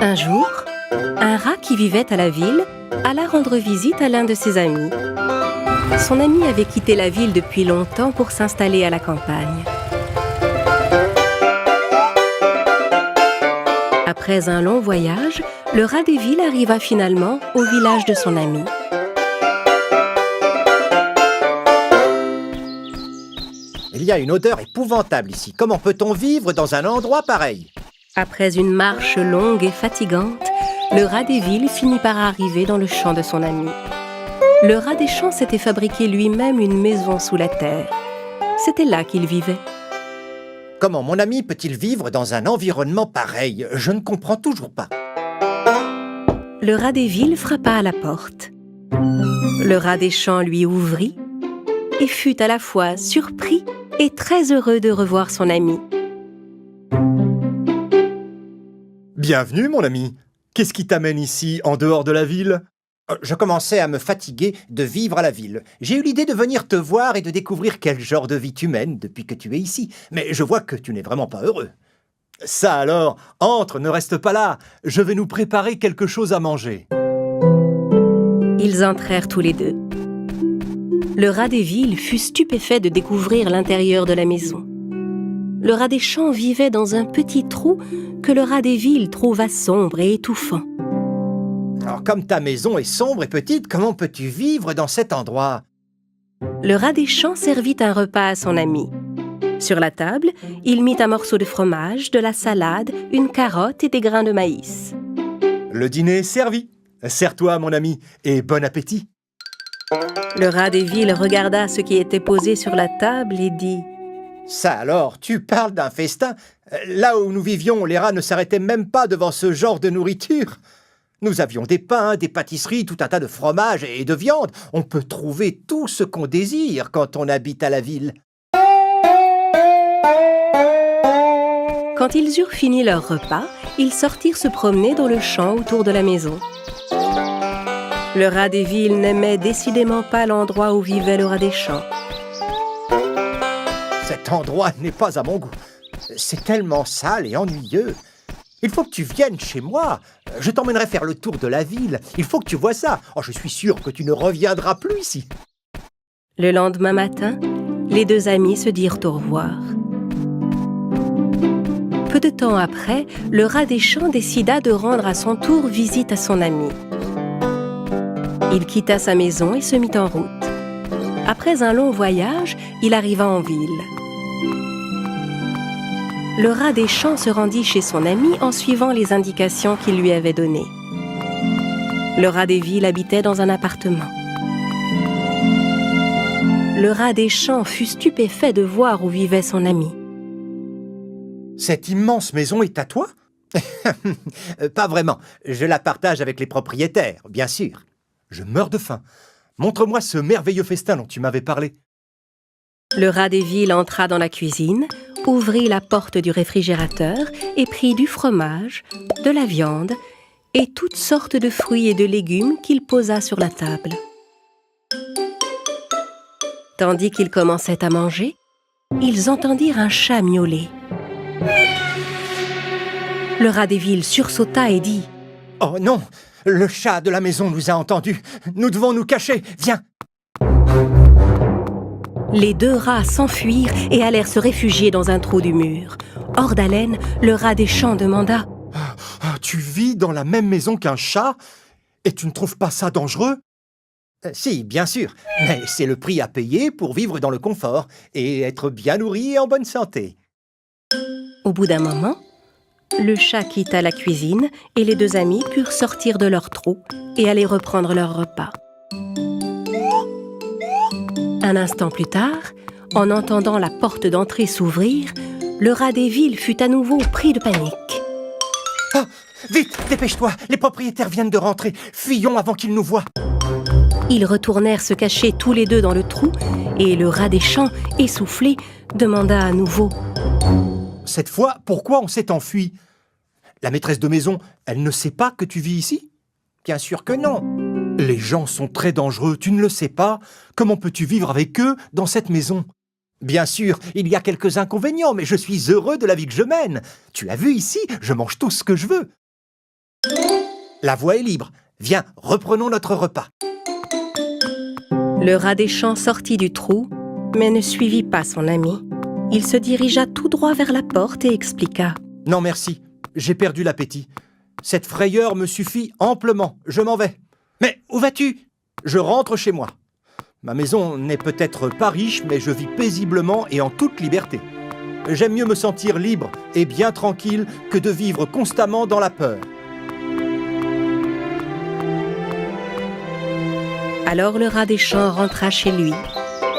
Un jour, un rat qui vivait à la ville alla rendre visite à l'un de ses amis. Son ami avait quitté la ville depuis longtemps pour s'installer à la campagne. Après un long voyage, le rat des villes arriva finalement au village de son ami. Il y a une odeur épouvantable ici. Comment peut-on vivre dans un endroit pareil? Après une marche longue et fatigante, le rat des villes finit par arriver dans le champ de son ami. Le rat des champs s'était fabriqué lui-même une maison sous la terre. C'était là qu'il vivait. Comment mon ami peut-il vivre dans un environnement pareil? Je ne comprends toujours pas. Le rat des villes frappa à la porte. Le rat des champs lui ouvrit et fut à la fois surpris et très heureux de revoir son ami. Bienvenue, mon ami. Qu'est-ce qui t'amène ici, en dehors de la ville? Je commençais à me fatiguer de vivre à la ville. J'ai eu l'idée de venir te voir et de découvrir quel genre de vie tu mènes depuis que tu es ici. Mais je vois que tu n'es vraiment pas heureux. Ça alors, entre, ne reste pas là. Je vais nous préparer quelque chose à manger. Ils entrèrent tous les deux. Le rat des villes fut stupéfait de découvrir l'intérieur de la maison. Le rat des champs vivait dans un petit trou que le rat des villes trouva sombre et étouffant. Alors, comme ta maison est sombre et petite, comment peux-tu vivre dans cet endroit? Le rat des champs servit un repas à son ami. Sur la table, il mit un morceau de fromage, de la salade, une carotte et des grains de maïs. Le dîner est servi. Sers-toi, mon ami, et bon appétit. Le rat des villes regarda ce qui était posé sur la table et dit: Ça alors, tu parles d'un festin? Là où nous vivions, les rats ne s'arrêtaient même pas devant ce genre de nourriture. Nous avions des pains, des pâtisseries, tout un tas de fromages et de viande. On peut trouver tout ce qu'on désire quand on habite à la ville. Quand ils eurent fini leur repas, ils sortirent se promener dans le champ autour de la maison. Le rat des villes n'aimait décidément pas l'endroit où vivait le rat des champs. Cet endroit n'est pas à mon goût. C'est tellement sale et ennuyeux. Il faut que tu viennes chez moi. Je t'emmènerai faire le tour de la ville. Il faut que tu vois ça. Oh, je suis sûr que tu ne reviendras plus ici. Le lendemain matin, les deux amis se dirent au revoir. Peu de temps après, le rat des champs décida de rendre à son tour visite à son ami. Il quitta sa maison et se mit en route. Après un long voyage, il arriva en ville. Le rat des champs se rendit chez son ami en suivant les indications qu'il lui avait données. Le rat des villes habitait dans un appartement. Le rat des champs fut stupéfait de voir où vivait son ami. Cette immense maison est à toi? Pas vraiment. Je la partage avec les propriétaires, bien sûr. Je meurs de faim. Montre-moi ce merveilleux festin dont tu m'avais parlé. Le rat des villes entra dans la cuisine, ouvrit la porte du réfrigérateur et prit du fromage, de la viande et toutes sortes de fruits et de légumes qu'il posa sur la table. Tandis qu'ils commençaient à manger, ils entendirent un chat miauler. Le rat des villes sursauta et dit: Oh non! Le chat de la maison nous a entendus. Nous devons nous cacher. Viens! Les deux rats s'enfuirent et allèrent se réfugier dans un trou du mur. Hors d'haleine, le rat des champs demanda: Tu vis dans la même maison qu'un chat? Et tu ne trouves pas ça dangereux? Si, bien sûr. Mais c'est le prix à payer pour vivre dans le confort et être bien nourri et en bonne santé. Au bout d'un moment, le chat quitta la cuisine et les deux amis purent sortir de leur trou et aller reprendre leur repas. Un instant plus tard, en entendant la porte d'entrée s'ouvrir, le rat des villes fut à nouveau pris de panique. Oh, vite, dépêche-toi, les propriétaires viennent de rentrer. Fuyons avant qu'ils nous voient. Ils retournèrent se cacher tous les deux dans le trou et le rat des champs, essoufflé, demanda à nouveau: Cette fois, pourquoi on s'est enfui? La maîtresse de maison, elle ne sait pas que tu vis ici? Bien sûr que non. Les gens sont très dangereux, tu ne le sais pas? Comment peux-tu vivre avec eux dans cette maison? Bien sûr, il y a quelques inconvénients, mais je suis heureux de la vie que je mène. Tu l'as vu ici, je mange tout ce que je veux. La voie est libre. Viens, reprenons notre repas. Le rat des champs sortit du trou, mais ne suivit pas son ami. Il se dirigea tout droit vers la porte et expliqua. Non merci, j'ai perdu l'appétit. Cette frayeur me suffit amplement, je m'en vais. Mais où vas-tu? Je rentre chez moi. Ma maison n'est peut-être pas riche, mais je vis paisiblement et en toute liberté. J'aime mieux me sentir libre et bien tranquille que de vivre constamment dans la peur. Alors le rat des champs rentra chez lui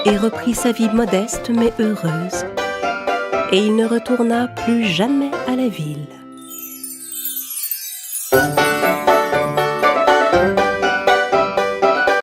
et reprit sa vie modeste mais heureuse. Et il ne retourna plus jamais à la ville.